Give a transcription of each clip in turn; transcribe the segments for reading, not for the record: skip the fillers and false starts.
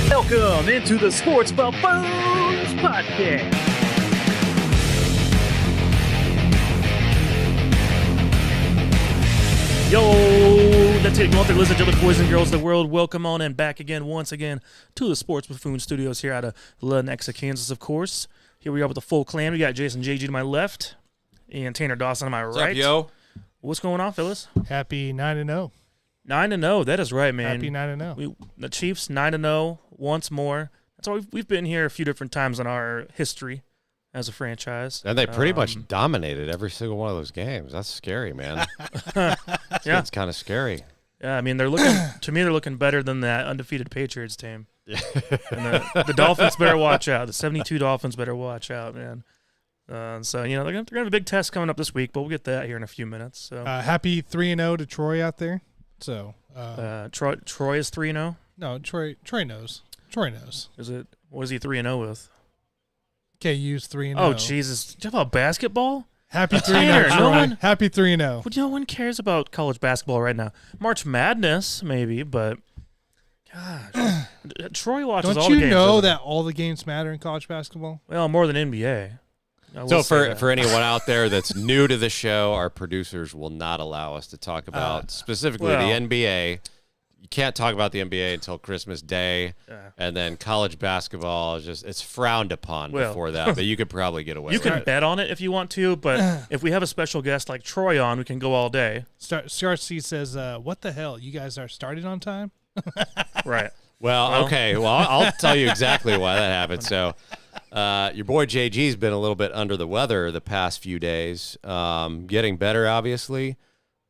Welcome into the Sports Buffoons podcast. Yo, that's it. Go out there, listen to the boys and girls of the world. Welcome on and back again, once again, to the Sports Buffoon Studios here out of Lenexa, Kansas, of course. Here we are with the full clan. We got Jason JG to my left and Tanner Dawson to my right. What's up, yo? What's going on, fellas? Happy 9-0. 9-0. That is right, man. Happy 9-0. The Chiefs 9-0 once more. That's all. We've been here a few different times in our history as a franchise, and they pretty much dominated every single one of those games. That's scary, man. Yeah, it's kind of scary. Yeah, I mean they're looking to me. They're looking better than that undefeated Patriots team. Yeah. And the Dolphins better watch out. The 72 Dolphins better watch out, man. So you know they're gonna have a big test coming up this week, but we'll get to that here in a few minutes. So happy 3-0 to Troy out there. So Troy is 3-0. No, Troy knows. Troy knows. Is it? What is he 3-0 with? KU's 3-0. Oh Jesus! Do you have about basketball? Happy 3-0, Troy. No one, happy 3-0. Well, no one cares about college basketball right now. March Madness, maybe, but gosh, Troy watches all the games. Don't you know that all the games matter in college basketball? Well, more than NBA. So for anyone out there that's new to the show, our producers will not allow us to talk about specifically the NBA. You can't talk about the NBA until Christmas Day, and then college basketball is it's frowned upon before that, but you could probably get away with it. You can bet on it if you want to, but if we have a special guest like Troy on, we can go all day. CRC says, what the hell? You guys are starting on time? Right. Well, okay. Well, I'll tell you exactly why that happened. So your boy JG's been a little bit under the weather the past few days, getting better, obviously.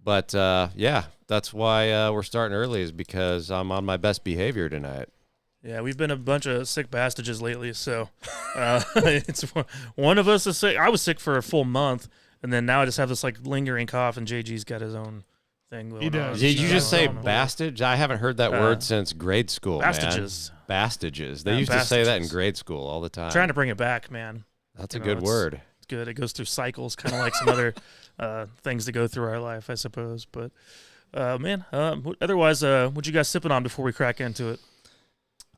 But, yeah, that's why we're starting early is because I'm on my best behavior tonight. Yeah, we've been a bunch of sick bastages lately, so it's one of us is sick. I was sick for a full month, and then now I just have this, like, lingering cough, and JG's got his own thing going on. Did you just say bastage? I haven't heard that word since grade school, bastages. Man. Bastages. They used to say that in grade school all the time. I'm trying to bring it back, man. That's a good word. It's good. It goes through cycles, kind of like some other things that go through our life, I suppose. But, man, otherwise, what you guys sipping on before we crack into it?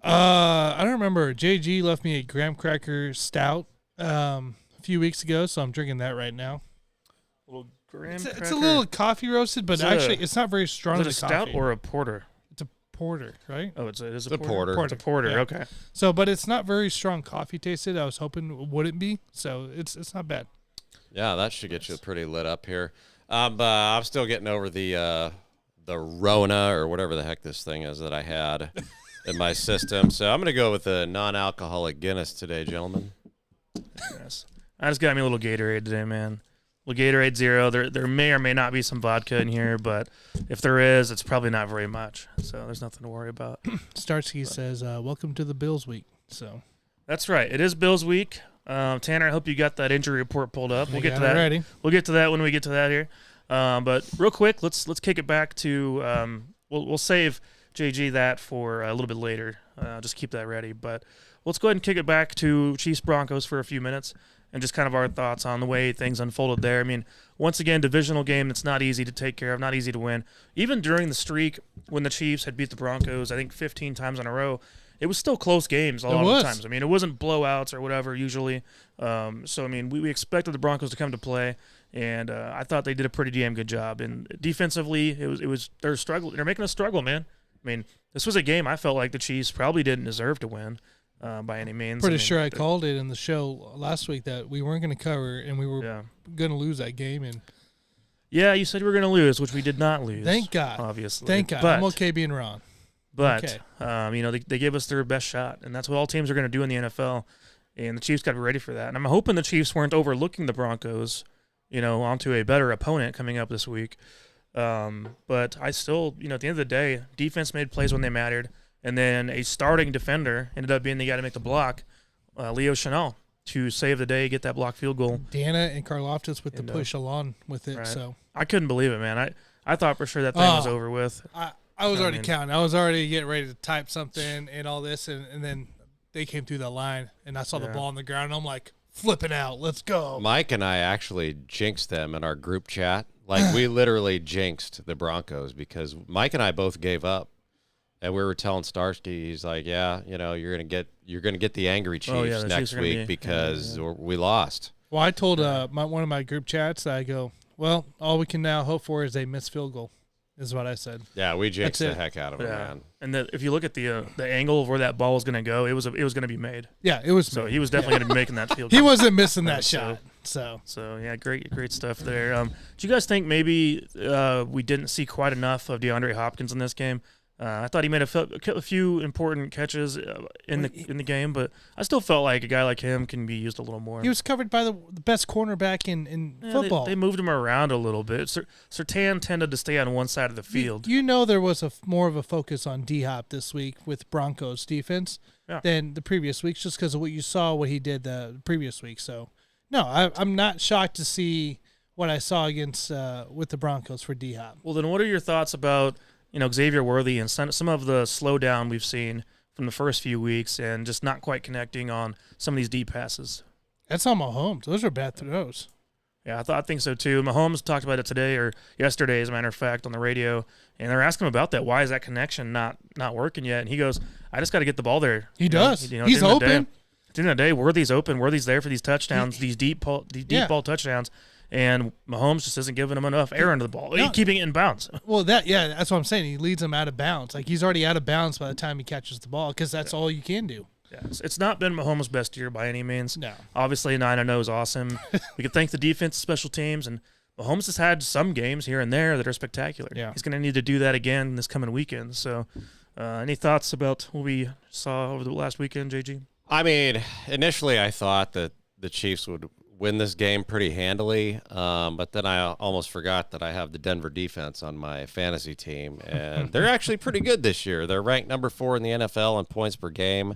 I don't remember. JG left me a graham cracker stout a few weeks ago, so I'm drinking that right now. It's a little coffee roasted, but actually it's not very strong. Is it a stout or a porter? It's a porter, right? Oh, it is a porter. It's a porter. Yeah. Okay. So, but it's not very strong coffee tasted. I was hoping it wouldn't be. So it's not bad. Yeah, that should get you pretty lit up here. I'm still getting over the Rona or whatever the heck this thing is that I had in my system. So I'm going to go with a non-alcoholic Guinness today, gentlemen. Yes. I just got me a little Gatorade today, man. Little Gatorade Zero. There may or may not be some vodka in here, but if there is, it's probably not very much. So there's nothing to worry about. Starsky says, welcome to the Bills week. So that's right. It is Bills week. Tanner, I hope you got that injury report pulled up. We'll get to that. Ready. We'll get to that when we get to that here. But real quick, let's kick it back to we'll save JG that for a little bit later. Just keep that ready. But let's go ahead and kick it back to Chiefs Broncos for a few minutes and just kind of our thoughts on the way things unfolded there. I mean, once again, divisional game that's not easy to take care of, not easy to win. Even during the streak when the Chiefs had beat the Broncos, I think 15 times in a row, it was still close games a lot of the times. I mean, it wasn't blowouts or whatever usually. So, I mean, we expected the Broncos to come to play, and I thought they did a pretty damn good job. And defensively, they're struggling. They're making us struggle, man. I mean, this was a game I felt like the Chiefs probably didn't deserve to win by any means. Pretty sure I called it in the show last week that we weren't going to cover, and we were going to lose that game. And yeah, you said we were going to lose, which we did not lose. Thank God. Obviously. Thank God. But, I'm okay being wrong. But, you know, they gave us their best shot, and that's what all teams are going to do in the NFL, and the Chiefs got to be ready for that. And I'm hoping the Chiefs weren't overlooking the Broncos, you know, onto a better opponent coming up this week. But I still, you know, at the end of the day, defense made plays when they mattered, and then a starting defender ended up being the guy to make the block, Leo Chenal, to save the day, get that block field goal. Dana and Karloftis with the push along with it. Right. So I couldn't believe it, man. I thought for sure that thing was over with. I was already counting. I was already getting ready to type something and all this, and then they came through the line, and I saw the ball on the ground, and I'm like, flipping out. Let's go. Mike and I actually jinxed them in our group chat Like, we literally jinxed the Broncos because Mike and I both gave up. And we were telling Starsky, he's like, yeah, you're gonna get the angry Chiefs next week because we lost. Well, I told one of my group chats that I go, well, all we can now hope for is a missed field goal, is what I said. Yeah, we jinxed the heck out of it, man. And if you look at the angle of where that ball was going to go, it was going to be made. Yeah, it was. So he was definitely going to be making that field goal. He wasn't missing that shot. So yeah, great stuff there. Do you guys think maybe we didn't see quite enough of DeAndre Hopkins in this game? I thought he made a few important catches in the game, but I still felt like a guy like him can be used a little more. He was covered by the best cornerback in football. They moved him around a little bit. Surtain tended to stay on one side of the field. There was more of a focus on D-Hop this week with Broncos defense than the previous weeks, just because of what you saw what he did the previous week. So, no, I'm not shocked to see what I saw against with the Broncos for D-Hop. Well, then what are your thoughts about Xavier Worthy and some of the slowdown we've seen from the first few weeks and just not quite connecting on some of these deep passes? That's on Mahomes. Those are bad throws. Yeah, I think so too. Mahomes talked about it today or yesterday, as a matter of fact, on the radio, and they're asking him about that. Why is that connection not working yet? And he goes, I just got to get the ball there. He does. He's open. At the end of the day, Worthy's open. Worthy's there for these touchdowns, these deep ball touchdowns. And Mahomes just isn't giving him enough air into the ball. He's keeping it in bounds. Well, that's what I'm saying. He leads him out of bounds. Like, he's already out of bounds by the time he catches the ball because that's all you can do. Yeah, it's not been Mahomes' best year by any means. No. Obviously, 9-0 is awesome. We can thank the defense, special teams, and Mahomes has had some games here and there that are spectacular. Yeah. He's going to need to do that again this coming weekend. So, any thoughts about what we saw over the last weekend, JG? I mean, initially I thought that the Chiefs would win this game pretty handily, but then I almost forgot that I have the Denver defense on my fantasy team, and they're actually pretty good this year. They're ranked number 4 in the NFL in points per game,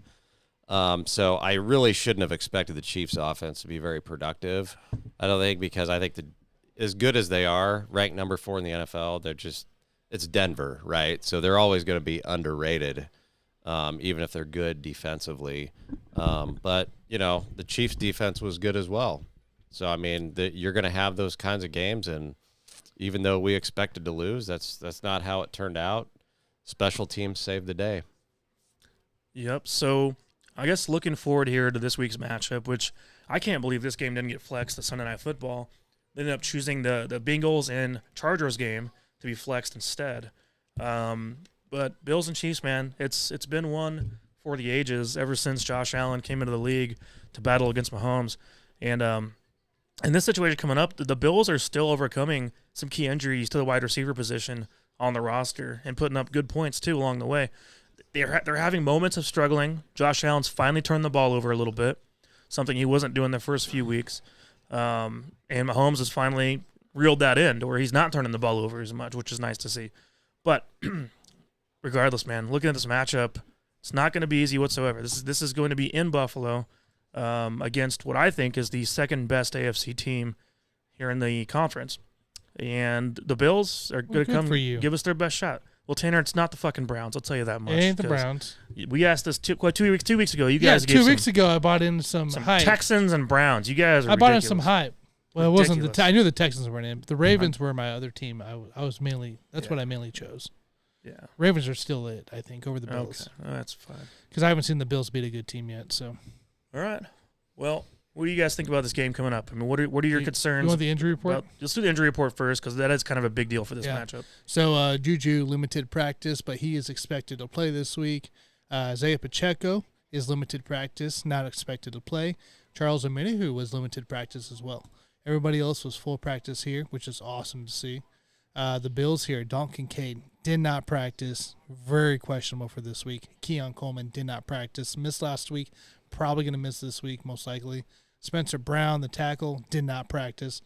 so I really shouldn't have expected the Chiefs' offense to be very productive. I don't think, because I think as good as they are, ranked number 4 in the NFL, it's Denver, right? So they're always going to be underrated, even if they're good defensively. But, the Chiefs' defense was good as well. So, I mean, you're going to have those kinds of games, and even though we expected to lose, that's not how it turned out. Special teams saved the day. Yep. So, I guess looking forward here to this week's matchup, which I can't believe this game didn't get flexed to Sunday Night Football. They ended up choosing the Bengals and Chargers game to be flexed instead. But Bills and Chiefs, man, it's been one for the ages ever since Josh Allen came into the league to battle against Mahomes. And in this situation coming up, the Bills are still overcoming some key injuries to the wide receiver position on the roster and putting up good points, too, along the way. They're having moments of struggling. Josh Allen's finally turned the ball over a little bit, something he wasn't doing the first few weeks. And Mahomes has finally reeled that in to where he's not turning the ball over as much, which is nice to see. But regardless, man, looking at this matchup, it's not going to be easy whatsoever. This is going to be in Buffalo against what I think is the second best AFC team here in the conference. And the Bills are going to come give us their best shot. Well, Tanner, it's not the fucking Browns. I'll tell you that much. It ain't the Browns. We asked this 2 weeks ago. You guys gave 2 weeks ago I bought in some hype. Texans and Browns. You guys are I bought in ridiculous. some hype. Well, it wasn't I knew the Texans weren't in, but the Ravens were my other team. I was mainly what I mainly chose. Yeah, Ravens are still it, I think, over the Bills. Okay, that's fine. Because I haven't seen the Bills beat a good team yet. So, all right. Well, what do you guys think about this game coming up? I mean, what are your concerns? You want the injury report? Let's do the injury report first, because that is kind of a big deal for this matchup. So Juju limited practice, but he is expected to play this week. Isaiah Pacheco is limited practice, not expected to play. Charles Omenihu was limited practice as well. Everybody else was full practice here, which is awesome to see. The Bills here, Dalton Kincaid did not practice. Very questionable for this week. Keon Coleman did not practice. Missed last week. Probably going to miss this week, most likely. Spencer Brown, the tackle, did not practice.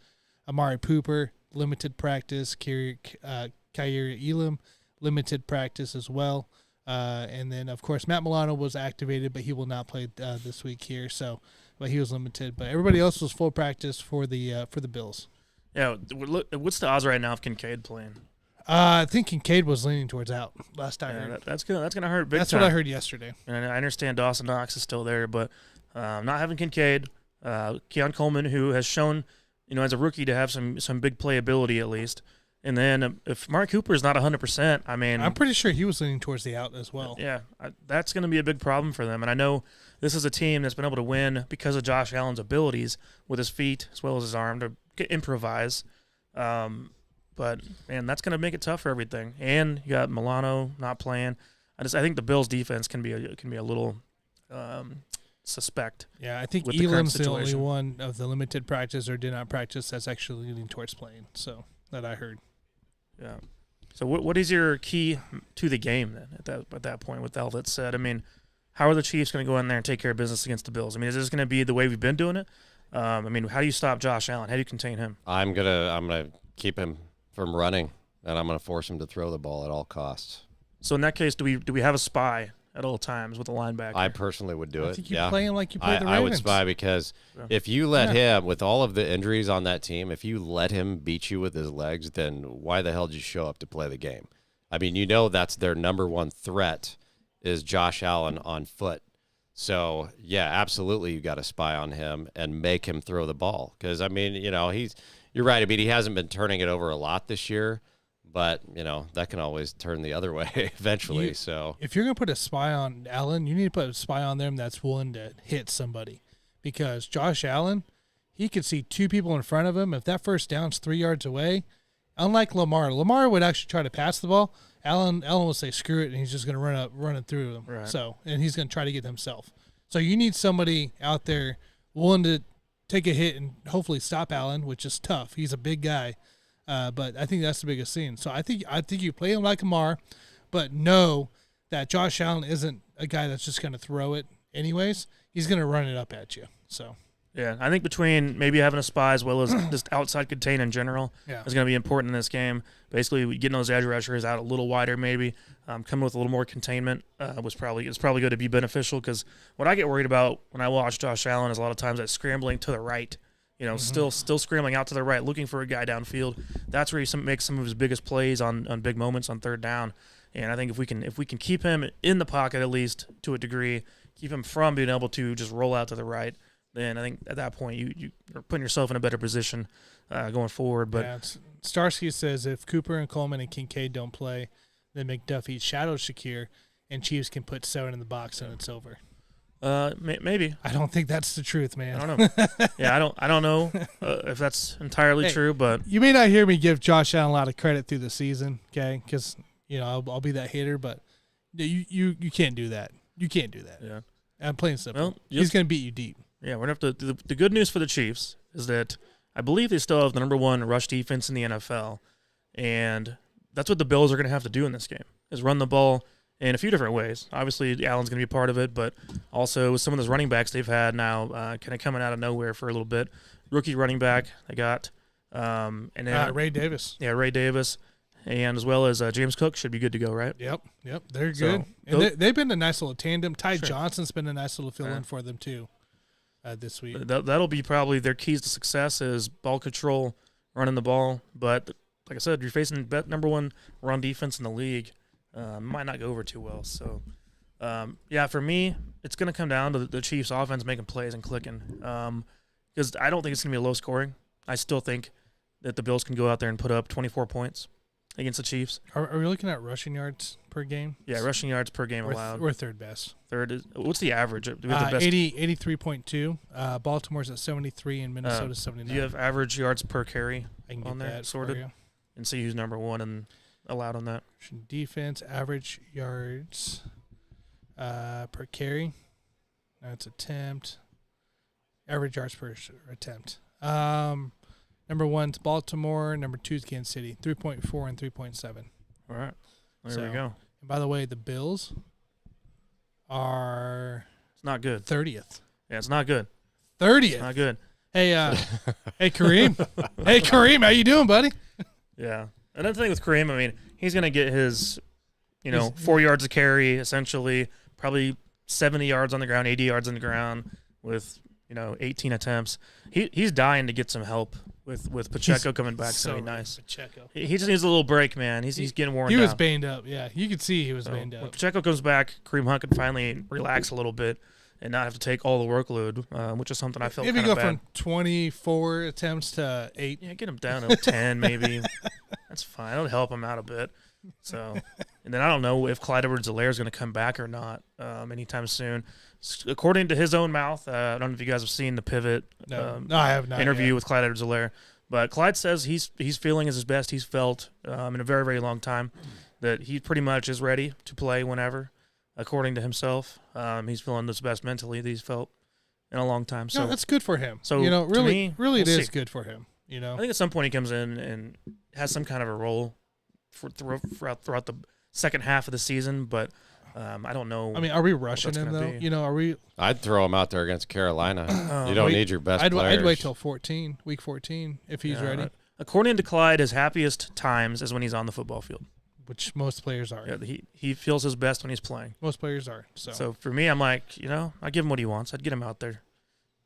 Amari Pooper, limited practice. Kyrie Elam, limited practice as well. And then, of course, Matt Milano was activated, but he will not play this week here. But he was limited. But everybody else was full practice for the Bills. Yeah, what's the odds right now of Kincaid playing? I think Kincaid was leaning towards out last I heard. That's gonna hurt big time. That's what I heard yesterday. And I understand Dawson Knox is still there, but not having Kincaid, Keon Coleman, who has shown as a rookie to have some big playability at least. And then if Mark Cooper is not 100%, I mean, I'm pretty sure he was leaning towards the out as well. Yeah, that's going to be a big problem for them. And I know this is a team that's been able to win because of Josh Allen's abilities with his feet as well as his arm to improvise. But man, that's going to make it tough for everything. And you got Milano not playing. I think the Bills' defense can be a little suspect. Yeah, I think with Elam's the the only one of the limited practice or did not practice that's actually leaning towards playing. So that I heard. Yeah. So what is your key to the game then at that point with all that said? I mean, how are the Chiefs going to go in there and take care of business against the Bills? I mean, is this going to be the way we've been doing it? I mean, how do you stop Josh Allen? How do you contain him? I'm gonna keep him from running, and I'm gonna force him to throw the ball at all costs. So in that case, do we have a spy at all times with the linebacker? I personally would do it. I think you play him like you play the Ravens. I would spy because if you let him, with all of the injuries on that team, if you let him beat you with his legs, then why the hell did you show up to play the game? I mean, that's their number one threat is Josh Allen on foot. So, yeah, absolutely you got to spy on him and make him throw the ball. Because, I mean, you're right. I mean, he hasn't been turning it over a lot this year. But, that can always turn the other way eventually. So if you're going to put a spy on Allen, you need to put a spy on them that's willing to hit somebody. Because Josh Allen, he could see two people in front of him. If that first down's 3 yards away, unlike Lamar would actually try to pass the ball. Allen will say, screw it, and he's just going to run it through them. Right. So, and he's going to try to get himself. So you need somebody out there willing to take a hit and hopefully stop Allen, which is tough. He's a big guy. But I think that's the biggest scene. So I think you play him like Amar, but know that Josh Allen isn't a guy that's just going to throw it anyways. He's going to run it up at you. So yeah, I think between maybe having a spy as well as just outside contain in general is going to be important in this game. Basically, getting those edge rushers out a little wider, maybe coming with a little more containment is probably going to be beneficial. Because what I get worried about when I watch Josh Allen is a lot of times that scrambling to the right. Still scrambling out to the right, looking for a guy downfield. That's where he makes some of his biggest plays on big moments on third down. And I think if we can keep him in the pocket at least to a degree, keep him from being able to just roll out to the right, then I think at that point you are putting yourself in a better position going forward. But Starsky says if Cooper and Coleman and Kincaid don't play, then McDuffie shadows Shakir, and Chiefs can put 7 in the box and it's over. Maybe. I don't think that's the truth, man. I don't know. Yeah, I don't know if that's entirely true, but you may not hear me give Josh Allen a lot of credit through the season, okay? Because I'll be that hater, but you can't do that. You can't do that. Yeah, I'm plain simple. Well, he's going to beat you deep. Yeah, we're gonna have to. The good news for the Chiefs is that I believe they still have the number 1 rush defense in the NFL, and that's what the Bills are going to have to do in this game: is run the ball in a few different ways. Obviously, Allen's going to be a part of it, but also with some of those running backs they've had now kind of coming out of nowhere for a little bit. Rookie running back they got, and then Ray Davis. Yeah, Ray Davis, and as well as James Cook should be good to go, right? Yep, they're good. And they've been a nice little tandem. Ty Johnson's been a nice little fill-in for them too this week. That'll be probably their keys to success is ball control, running the ball. But like I said, you're facing number 1 run defense in the league. Might not go over too well. So, for me, it's going to come down to the Chiefs' offense making plays and clicking. Because I don't think it's going to be a low scoring. I still think that the Bills can go out there and put up 24 points against the Chiefs. Are we looking at rushing yards per game? Yeah, rushing yards per game allowed. We're third best. Third is what's the average? Do we have the best? 83.2. Baltimore's at 73 and Minnesota's 79. Do you have average yards per carry I can on get there that sorted? And see who's number 1 and allowed on that. Defense, average yards per carry. That's attempt. Average yards per attempt. Number 1's Baltimore. Number 2's Kansas City. 3.4 and 3.7. All right. There we go. And by the way, the Bills are it's not good. 30th. Yeah, it's not good. 30th. Not good. Hey, hey Kareem. Hey Kareem, how you doing, buddy? Yeah. Another thing with Kareem, I mean, he's going to get his, 4 yards of carry, essentially, probably 70 yards on the ground, 80 yards on the ground with, 18 attempts. He's dying to get some help with Pacheco coming back. So nice. Pacheco. He just needs a little break, man. He's getting worn down. He was banged up, yeah. You could see he was banged up. When Pacheco comes back, Kareem Hunt can finally relax a little bit and not have to take all the workload, which is something I felt maybe kind of go bad. from 24 attempts to 8. Yeah, get him down to 10 maybe. That's fine. It'll help him out a bit. So, and then I don't know if Clyde Edwards-Helaire is going to come back or not anytime soon. According to his own mouth, I don't know if you guys have seen the Pivot No, I have not interview yet. with Clyde Edwards-Helaire, but Clyde says he's feeling as his best he's felt in a very, very long time, that he pretty much is ready to play whenever, according to himself. He's feeling his best mentally that he's felt in a long time. So no, that's good for him. So, really, we'll it is see. good for him. I think at some point he comes in and has some kind of a role throughout the second half of the season, but I don't know. I mean, are we rushing him though? be. Are we? I'd throw him out there against Carolina. You don't need your best I'd players. wait till week 14, if he's ready. According to Clyde, his happiest times is when he's on the football field. Which most players are. Yeah, he feels his best when he's playing. Most players are. So for me, I'm like, I give him what he wants. I'd get him out there.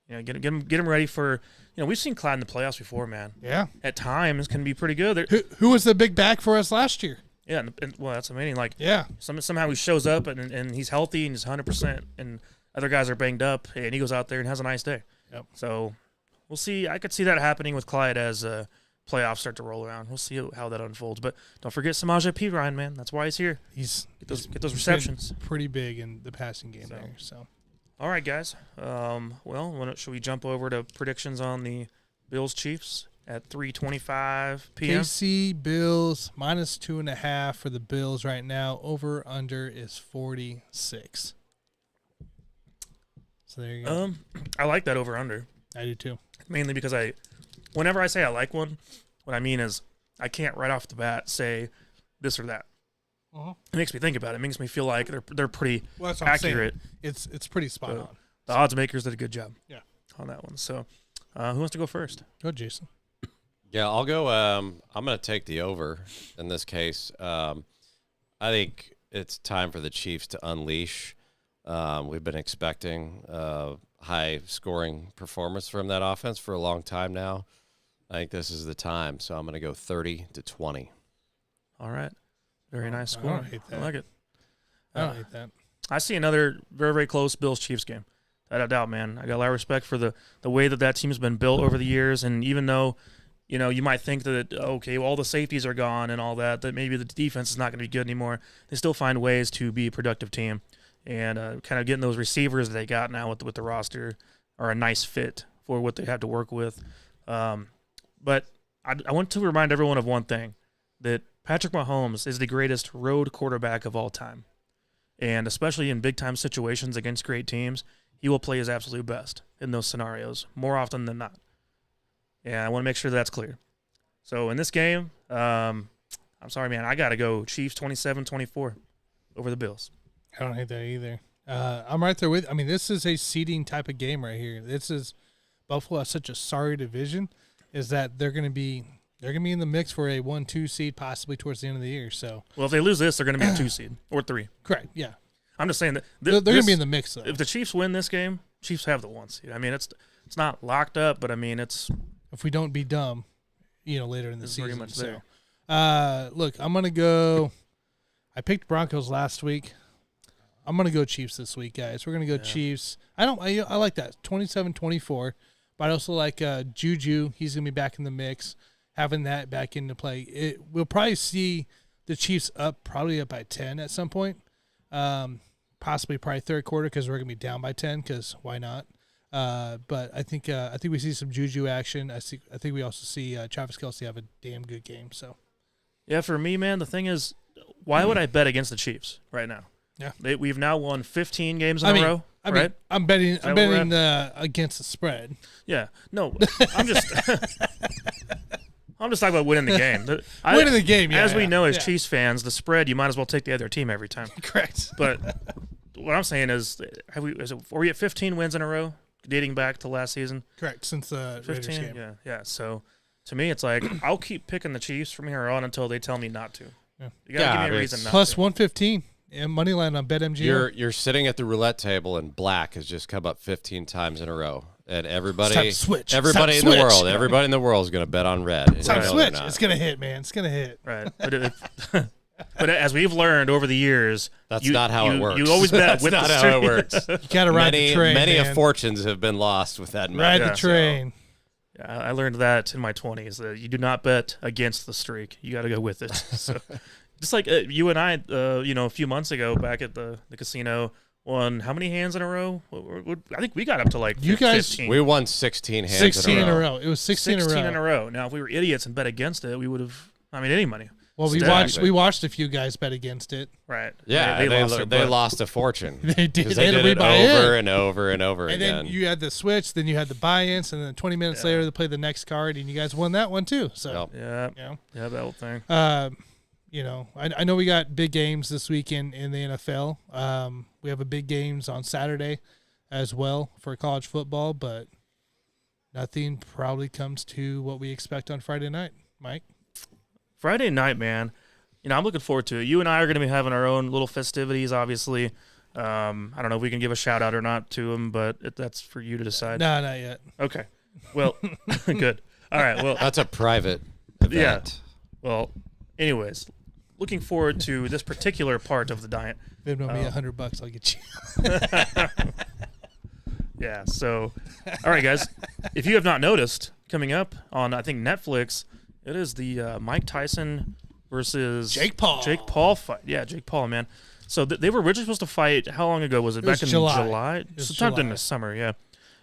Get him ready for. We've seen Clyde in the playoffs before, man. Yeah. At times can be pretty good. Who was the big back for us last year? Yeah, and well, that's amazing. Like, yeah, somehow he shows up and he's healthy and he's 100%, and other guys are banged up, and he goes out there and has a nice day. Yep. So we'll see. I could see that happening with Clyde as playoffs start to roll around. We'll see how that unfolds. But don't forget Samaje Perine, man. That's why he's here. Get those receptions. Pretty big in the passing game there. So. All right, guys. Should we jump over to predictions on the Bills-Chiefs at 3:25 p.m.? KC Bills -2.5 for the Bills right now. Over under is 46. So there you go. I like that over under. I do too. Mainly because whenever I say I like one, what I mean is I can't right off the bat say this or that. It makes me think about it. It makes me feel like they're pretty accurate. It's pretty spot on. The odds makers did a good job. Yeah. On that one. So, who wants to go first? Go, Jason. Yeah, I'll go. I'm going to take the over in this case. I think it's time for the Chiefs to unleash. We've been expecting high-scoring performance from that offense for a long time now. I think this is the time, so I'm going to go 30-20. All right. Very nice score. I don't hate that. I like it. I don't hate that. I see another very, very close Bills-Chiefs game. Without a doubt, man. I got a lot of respect for the way that team's been built over the years, and even though you might think that, all the safeties are gone and all that maybe the defense is not going to be good anymore, they still find ways to be a productive team. And kind of getting those receivers that they got now with the roster are a nice fit for what they have to work with. But I want to remind everyone of one thing, that Patrick Mahomes is the greatest road quarterback of all time. And especially in big-time situations against great teams, he will play his absolute best in those scenarios more often than not. And I want to make sure that's clear. So in this game, I'm sorry, man, I got to go Chiefs 27-24 over the Bills. I don't hate that either. I'm right there with. I mean, this is a seeding type of game right here. Buffalo has such a sorry division, is that they're going to be in the mix for a 1-2 seed possibly towards the end of the year. So, well, if they lose this, they're going to be a 2 seed or 3. Correct. Yeah. I'm just saying that they're going to be in the mix though. If the Chiefs win this game, Chiefs have the 1 seed. I mean, it's not locked up, but I mean, it's if we don't be dumb, later in the season. Pretty much there. Look, I'm going to go. I picked Broncos last week. I'm going to go Chiefs this week, guys. We're going to go Chiefs. I like that, 27-24, but I also like Juju. He's going to be back in the mix, having that back into play. We'll probably see the Chiefs probably up by 10 at some point, possibly probably third quarter because we're going to be down by 10 because why not? But I think we see some Juju action. I think we also see Travis Kelce have a damn good game. So, yeah, for me, man, the thing is, why would I bet against the Chiefs right now? Yeah, we've now won 15 games in a row. Right? I'm betting against the spread. Yeah, no, I'm just talking about winning the game. Winning the game, yeah. As we know, as Chiefs fans, the spread you might as well take the other team every time. Correct. But what I'm saying is, are we at 15 wins in a row, dating back to last season? Correct. Since the 15, Raiders game. Yeah. So to me, it's like I'll keep picking the Chiefs from here on until they tell me not to. Yeah. You gotta give me a reason not plus to. 115. And money line on BetMGM. You're sitting at the roulette table and black has just come up 15 times in a row, and everybody in the world is going to bet on red. It's time to switch. It's going to hit, man. It's going to hit. Right. But But as we've learned over the years, that's not how it works. You always bet with not the how it works. You gotta ride the train. Many man. of fortunes have been lost with that. Ride the train. So, yeah, I learned that in my 20s. That you do not bet against the streak. You got to go with it. So, just like you and I, a few months ago back at the casino, won how many hands in a row? I think we got up to like 15. We won 16 hands 16 in a row. It was 16 in a row. Now, if we were idiots and bet against it, we would have. I mean, any money. Well, we watched a few guys bet against it. Right. Yeah, they lost a fortune. They did. They did it over and over and over again. And then you had the switch, then you had the buy-ins, and then 20 minutes later they played the next card, and you guys won that one too. So yeah, that whole thing. I know we got big games this weekend in the NFL. We have a big games on Saturday as well for college football, but nothing probably comes to what we expect on Friday night, Mike. Friday night, man. I'm looking forward to it. You and I are going to be having our own little festivities, obviously. I don't know if we can give a shout out or not to them, but that's for you to decide. No, not yet. Okay. Well, good. All right. Well, that's a private event. Yeah. Well, anyways, looking forward to this particular part of the diet. Venmo me $100, I'll get you. Yeah. So, all right, guys. If you have not noticed, coming up on I think Netflix, it is the Mike Tyson versus Jake Paul fight. Yeah, Jake Paul, man. So they were originally supposed to fight. How long ago was it? Back in July. Sometime in the summer. Yeah.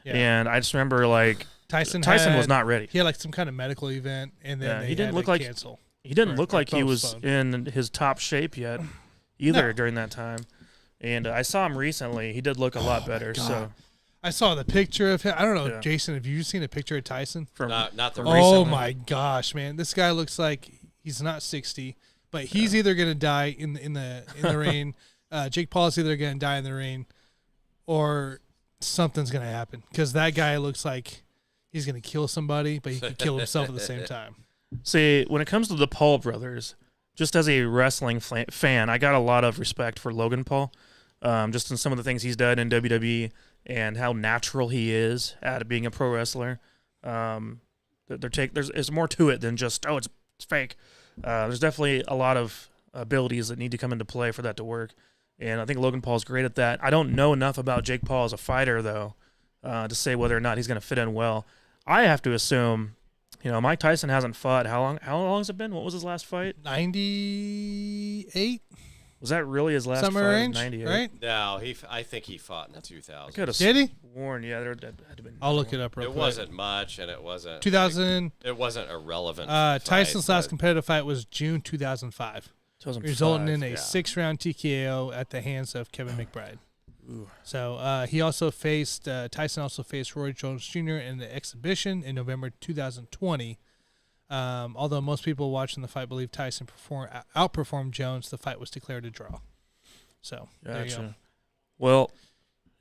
And I just remember Tyson was not ready. He had some kind of medical event, and then he didn't look like cancel. He didn't look like he was in his top shape yet either during that time. And I saw him recently. He did look a lot better. So I saw the picture of him. I don't know, Jason, have you seen a picture of Tyson? Not the recently. Oh my gosh, man! This guy looks like he's not 60, but he's either gonna die in the rain. Jake Paul is either gonna die in the rain, or something's gonna happen because that guy looks like he's gonna kill somebody, but he could kill himself at the same time. See, when it comes to the Paul brothers, just as a wrestling fan, I got a lot of respect for Logan Paul, just in some of the things he's done in WWE. And how natural he is at being a pro wrestler. There's more to it than just it's fake. There's definitely a lot of abilities that need to come into play for that to work. And I think Logan Paul's great at that. I don't know enough about Jake Paul as a fighter though to say whether or not he's going to fit in well. I have to assume, Mike Tyson hasn't fought. How long has it been? What was his last fight? 98. Was that really his last Summer fight? range, 98? Right? No, I think he fought in the 2000s. Did he? Warren, yeah, there had to been. I'll look it up real quick. It wasn't much, and it wasn't 2000. It wasn't irrelevant. Tyson's last competitive fight was June 2005, resulting in a 6-round TKO at the hands of Kevin McBride. Ooh. So Tyson also faced Roy Jones Jr. in the exhibition in November 2020. Although most people watching the fight believe Tyson outperformed Jones, the fight was declared a draw. So there you go. Well,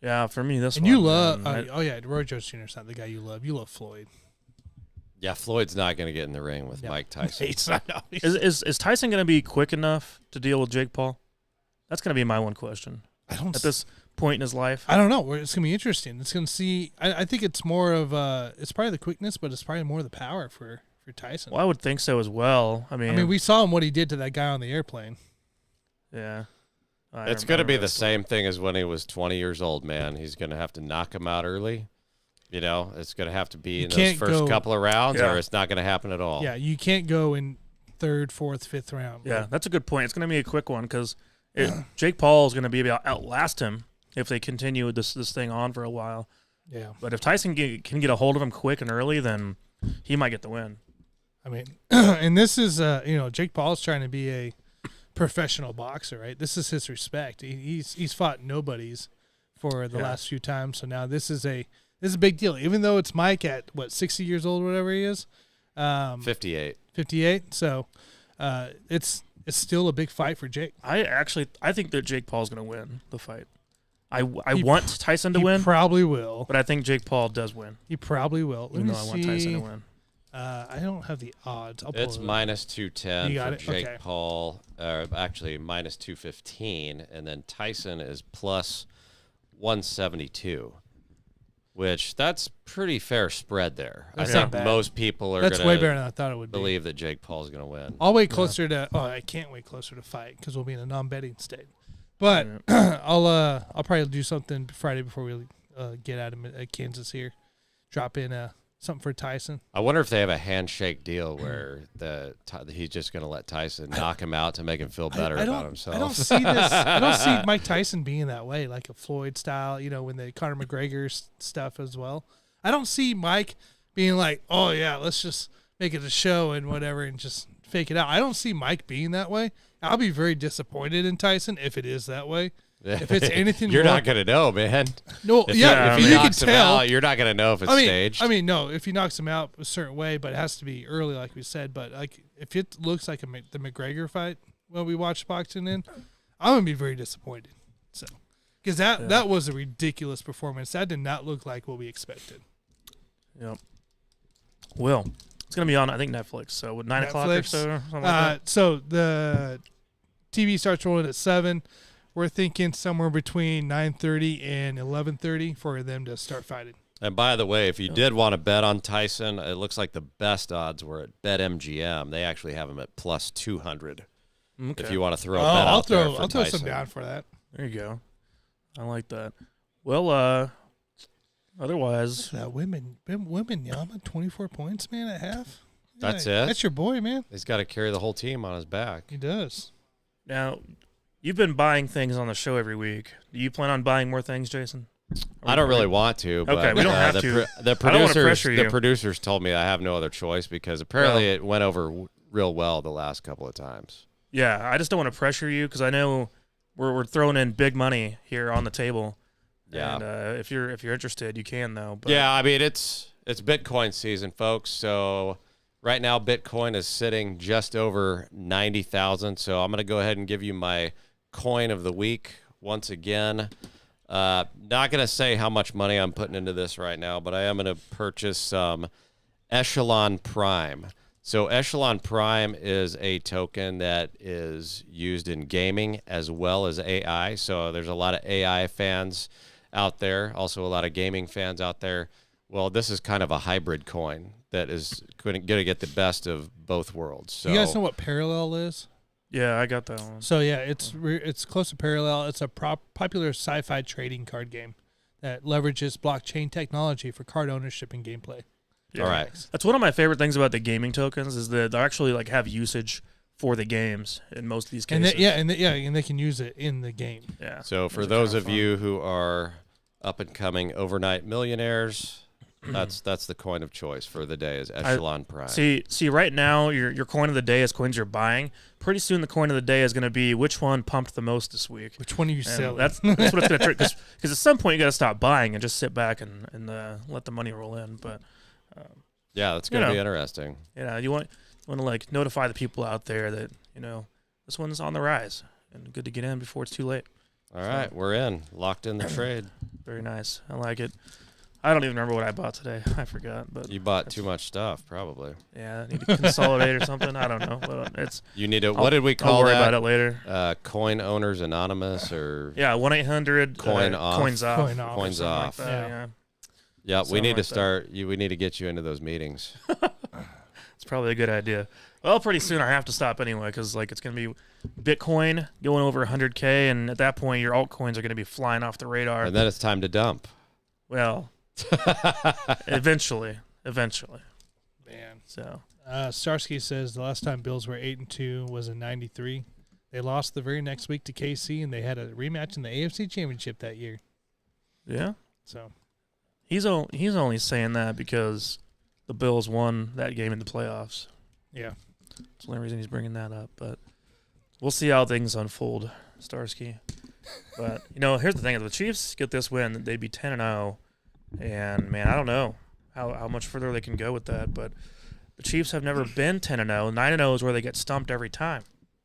yeah, for me this and one. You love Roy Jones Jr. is not the guy you love. You love Floyd. Yeah, Floyd's not going to get in the ring with Mike Tyson. Is Tyson going to be quick enough to deal with Jake Paul? That's going to be my one question. At this point in his life, I don't know. It's going to be interesting. It's going to see. I think it's more of it's probably the quickness, but it's probably more the power for Tyson. Well, I would think so as well. I mean, we saw him what he did to that guy on the airplane. Yeah. It's going to be the same thing as when he was 20 years old, man. He's going to have to knock him out early. It's going to have to be in those first couple of rounds, or it's not going to happen at all. Yeah, you can't go in 3rd, 4th, 5th round. Yeah, that's a good point. It's going to be a quick one because Jake Paul is going to be able to outlast him if they continue this thing on for a while. Yeah. But if Tyson can get a hold of him quick and early, then he might get the win. I mean, and this is, Jake Paul is trying to be a professional boxer, right? This is his respect. He's fought nobodies for the last few times, so now this is a big deal. Even though it's Mike at 60 years old, whatever he is, 58. 58. So, it's still a big fight for Jake. I think that Jake Paul's going to win the fight. I want Tyson to win. He probably will, but I think Jake Paul does win. He probably will. Even though I want Tyson to win. I don't have the odds. It's minus 210 for Jake Paul. Actually, minus 215, and then Tyson is plus 172. which that's pretty fair spread there. That's I not think bad. most people are That's going way better to than I thought it would be. believe that Jake Paul's going to win. I'll wait closer to. Oh, I can't wait closer to fight because we'll be in a non-betting state. But I'll probably do something Friday before we get out of Kansas here. Drop in something for Tyson. I wonder if they have a handshake deal where he's just going to let Tyson knock him out to make him feel better about himself. I don't see this. I don't see Mike Tyson being that way, like a Floyd style. When the Conor McGregor stuff as well. I don't see Mike being like, oh yeah, let's just make it a show and whatever and just fake it out. I don't see Mike being that way. I'll be very disappointed in Tyson if it is that way. If it's anything, you're not going to know, man. No, if you he knocks can him tell. out, you're not going to know if it's staged. I mean, no. If he knocks him out a certain way, but it has to be early, like we said. But like, if it looks like the McGregor fight when we watched boxing, I'm gonna be very disappointed. So, because that was a ridiculous performance. That did not look like what we expected. Yep. Well, it's gonna be on, I think, Netflix. So, with 9 o'clock or so, or something like that. So the TV starts rolling at 7. We're thinking somewhere between 9:30 and 11:30 for them to start fighting. And by the way, if you did want to bet on Tyson, it looks like the best odds were at BetMGM. They actually have him at plus 200. Okay. If you want to throw a bet out there for I'll throw Tyson. some down for that. There you go. I like that. Well, otherwise, That women, Yama, 24 points, man, at half. That's Yeah, it? That's your boy, man. He's got to carry the whole team on his back. He does. now you've been buying things on the show every week. Do you plan on buying more things, Jason? I don't really want to. But, Okay, we don't have to. The I don't wanna pressure producers, the you. producers told me I have no other choice because apparently it went over real well the last couple of times. Yeah, I just don't want to pressure you because I know we're throwing in big money here on the table. Yeah. And if you're interested, you can though. But Yeah, I mean it's Bitcoin season, folks. So right now Bitcoin is sitting just over 90,000. So I'm gonna go ahead and give you my coin of the week once again. Not gonna say how much money I'm putting into this right now, but I am gonna purchase some Echelon Prime. So Echelon Prime is a token that is used in gaming as well as AI. So there's a lot of AI fans out there, also a lot of gaming fans out there. Well, this is kind of a hybrid coin that is going to get the best of both worlds. So You guys know what Parallel is? yeah, I got that one. So yeah, it's close to Parallel. It's a popular sci-fi trading card game that leverages blockchain technology for card ownership and gameplay. Yeah. All right. That's one of my favorite things about the gaming tokens is that they actually like have usage for the games in most of these cases. And they can use it in the game. Yeah. So for Those are those kinda of you who are up and coming overnight millionaires, that's the coin of choice for the day is Echelon Prime. See, right now your coin of the day is coins you're buying. Pretty soon the coin of the day is going to be which one pumped the most this week. Which one are you And selling? that's what it's going to trick because at some point you got to stop buying and just sit back and let the money roll in. But Yeah, that's going to be interesting. you want to like notify the people out there that this one's on the rise and good to get in before it's too late. All right, we're in. Locked in the trade. Very nice. I like it. I don't even remember what I bought today. I forgot. But You bought too much stuff, probably. yeah, I need to consolidate or something. I don't know. But You need to. What did we I'll call worry that? about it later. Coin Owners Anonymous or Yeah, 1-800 Coin off. coins off. Coin off. Coins Something like off. that, yeah. Yeah, we Something need like to that. start. We need to get you into those meetings. It's probably a good idea. Well, pretty soon I have to stop anyway because like it's gonna be Bitcoin going over 100K, and at that point your altcoins are gonna be flying off the radar. And then it's time to dump. Well, eventually. Man. So Starsky says the last time Bills were 8-2 was in '93. They lost the very next week to KC, and they had a rematch in the AFC Championship that year. yeah, So he's only saying that because the Bills won that game in the playoffs. yeah, That's the only reason he's bringing that up. But we'll see how things unfold, Starsky. But here's the thing: if the Chiefs get this win, they'd be 10-0, and man, I don't know how much further they can go with that. But the Chiefs have never been 10-0. 9-0 is where they get stumped every time.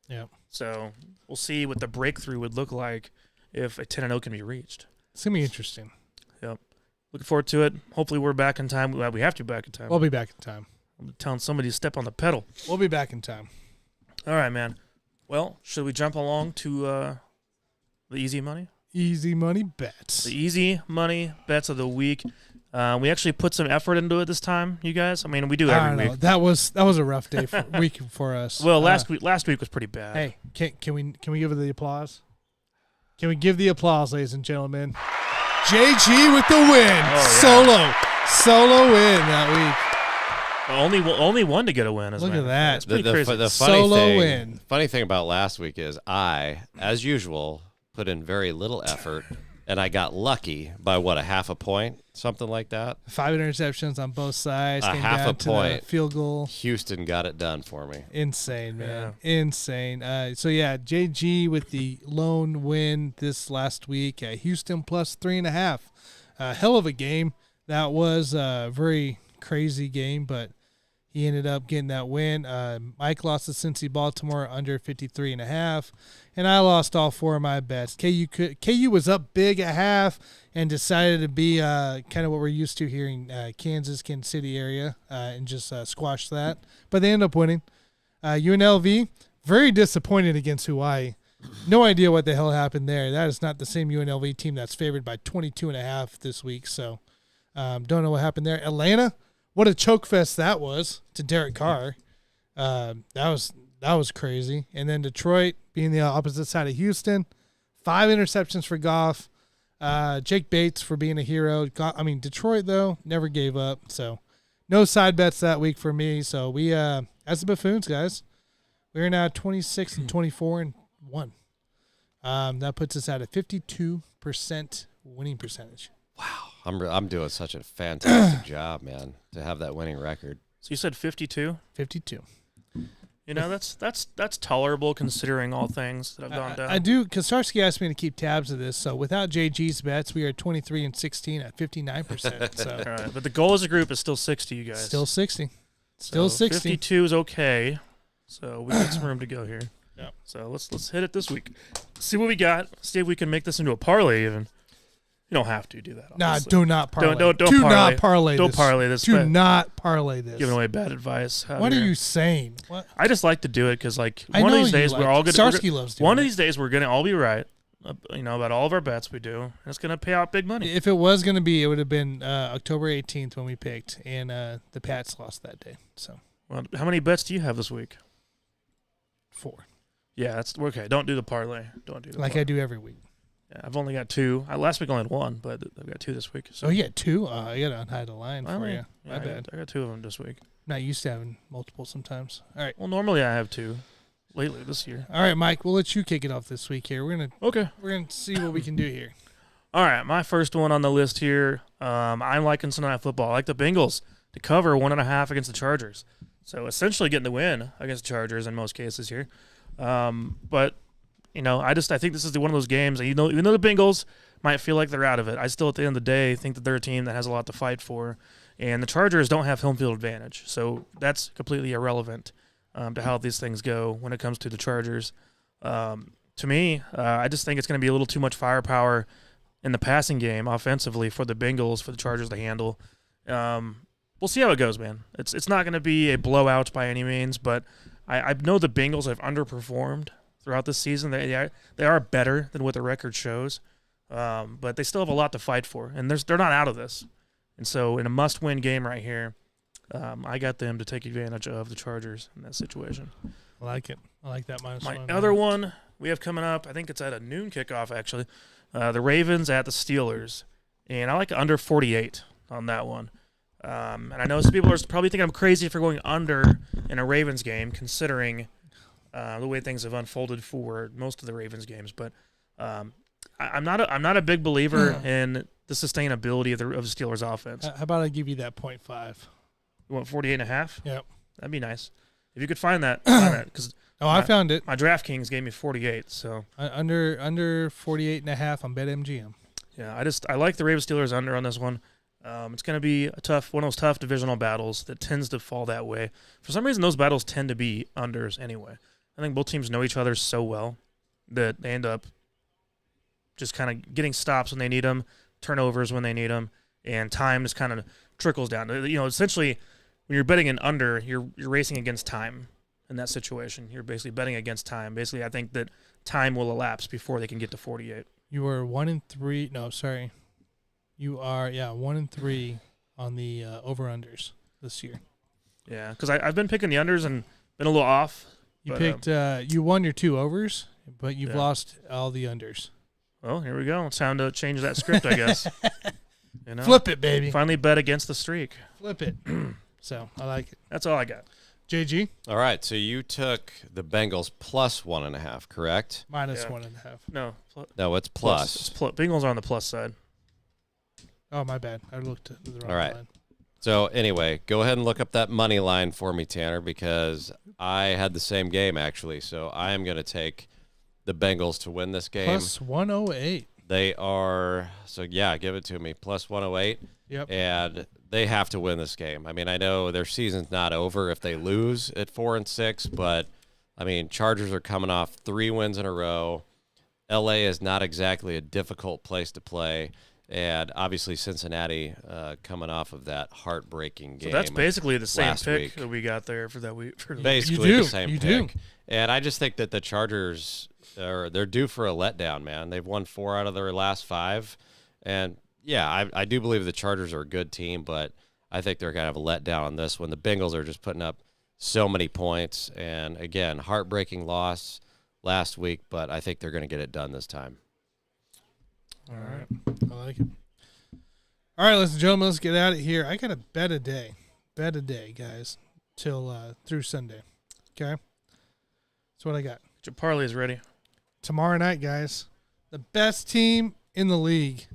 yeah. So we'll see what the breakthrough would look like if a 10-0 can be reached. It's gonna be interesting. Yep. Looking forward to it. Hopefully we're back in time. Well, we have to be back in time. We'll be back in time. I'm telling somebody to step on the pedal. We'll be back in time. All right, man. Well, should we jump along to the easy money? Easy money bets. The easy money bets of the week. We actually put some effort into it this time, you guys. I mean, we do every week. That was a rough day week for us. Well, last week was pretty bad. Hey, can we give it the applause? Can we give the applause, ladies and gentlemen? JG with the win. Oh, yeah. Solo win that week. Only one to get a win. Look at that. It's pretty crazy. The funny thing about last week is I, as usual, put in very little effort, and I got lucky by a half a point, something like that. 5 interceptions on both sides. A half a point. Field goal. Houston got it done for me. Insane, man. Yeah. Insane. So, yeah, JG with the lone win this last week. Houston plus 3.5. Hell of a game. That was a very crazy game, but he ended up getting that win. Mike lost to Cincy Baltimore under 53.5, and I lost all 4 of my bets. KU was up big at half and decided to be kind of what we're used to here in Kansas City area and just squash that. But they ended up winning. UNLV, very disappointed against Hawaii. No idea what the hell happened there. That is not the same UNLV team that's favored by 22.5 this week. So don't know what happened there. Atlanta, what a choke fest that was to Derek Carr. That was crazy. And then Detroit being the opposite side of Houston. 5 interceptions for Goff. Jake Bates for being a hero. Detroit, though, never gave up. So no side bets that week for me. So we, as the Buffoons, guys, we're now 26-24-1. That puts us at a 52% winning percentage. Wow. I'm doing such a fantastic job, man, to have that winning record. So you said 52? 52. You know, that's tolerable considering all things that have gone down. I do, because Starsky asked me to keep tabs of this. So without JG's bets, we are 23-16 at 59%. So. All right, but the goal as a group is still 60, you guys. Still 60. Still 60. 52 is okay. So we got some room to go here. Yeah. So let's hit it this week. See what we got. See if we can make this into a parlay even. You don't have to do that. Nah, do not parlay. Don't do parlay. Not parlay don't this. parlay this. Do not parlay this. Giving away bad advice. What are you saying? What? I just like to do it because, like, one of these days we're all gonna. Starsky loves doing one of these days we're gonna all be right. About all of our bets we do, and it's gonna pay out big money. If it was gonna be, it would have been October 18th when we picked, and the Pats lost that day. So. Well, how many bets do you have this week? 4. Yeah, that's okay. Don't do the parlay. Don't do the parlay. I do every week. Yeah, I've only got 2. Last week I only had 1, but I've got 2 this week. So. Oh, you got 2? I got to unhide the line for you. Yeah, My bad. I got 2 of them this week. Not used to having multiple sometimes. All right. Well, normally I have 2. Lately this year. All right, Mike. We'll let you kick it off this week here. We're gonna see what we can do here. All right, my first one on the list here. I'm liking Sunday Night Football. I like the Bengals to cover 1.5 against the Chargers. So essentially getting the win against the Chargers in most cases here. But I think this is one of those games. Even though the Bengals might feel like they're out of it, I still at the end of the day think that they're a team that has a lot to fight for. And the Chargers don't have home field advantage, so that's completely irrelevant to how these things go when it comes to the Chargers. To me, I just think it's going to be a little too much firepower in the passing game offensively for the Bengals, for the Chargers to handle. We'll see how it goes, man. It's not going to be a blowout by any means, but I know the Bengals have underperformed throughout this season. They are better than what the record shows, but they still have a lot to fight for, and they're not out of this. And so in a must-win game right here, I got them to take advantage of the Chargers in that situation. I like it. I like that minus My one. other one we have coming up, I think it's at a noon kickoff, actually. The Ravens at the Steelers. And I like under 48 on that one. And I know some people are probably thinking I'm crazy for going under in a Ravens game, considering the way things have unfolded for most of the Ravens games. But I'm not a big believer in the sustainability of the Steelers offense. How about I give you that 0.5? You want 48.5? Yep. That'd be nice. If you could find that, because I found it. My DraftKings gave me 48, so under 48.5 on BetMGM. Yeah, I like the Ravens Steelers under on this one. It's going to be one of those tough divisional battles that tends to fall that way. For some reason, those battles tend to be unders anyway. I think both teams know each other so well that they end up just kind of getting stops when they need them, turnovers when they need them, and time just kind of trickles down. Essentially, when you're betting an under, you're racing against time in that situation. You're basically betting against time. Basically, I think that time will elapse before they can get to 48. You are 1-3. No, sorry. You are 1-3 on the over-unders this year. Yeah, because I've been picking the unders and been a little off. You won your 2 overs, but you've lost all the unders. Well, here we go. It's time to change that script, I guess. Flip it, baby. Finally bet against the streak. Flip it. So I like it. That's all I got. JG? All right, so you took the Bengals plus 1.5, correct? Minus 1.5. No. No, it's plus. It's Bengals are on the plus side. Oh, my bad. I looked at the wrong All right. line. So anyway, go ahead and look up that money line for me, Tanner, because I had the same game, actually. So I am going to take the Bengals to win this game. Plus 108. They are, so yeah, give it to me. Plus 108. Yep. And they have to win this game. I mean, I know their season's not over if they lose at 4-6, but I mean, Chargers are coming off 3 wins in a row. LA is not exactly a difficult place to play. And obviously Cincinnati coming off of that heartbreaking game. So that's basically the same pick week. that we got there for that week. Basically the same you pick. do. And I just think that the Chargers, they're due for a letdown, man. They've won 4 out of their last 5. And, yeah, I do believe the Chargers are a good team, but I think they're kind of a letdown on this one. The Bengals are just putting up so many points. And, again, heartbreaking loss last week, but I think they're going to get it done this time. All right. I like it. All right, ladies and gentlemen, let's get out of here. I got a bet a day. Bet a day, guys, till through Sunday. Okay? That's what I got. Your parlay is ready. Tomorrow night, guys, the best team in the league,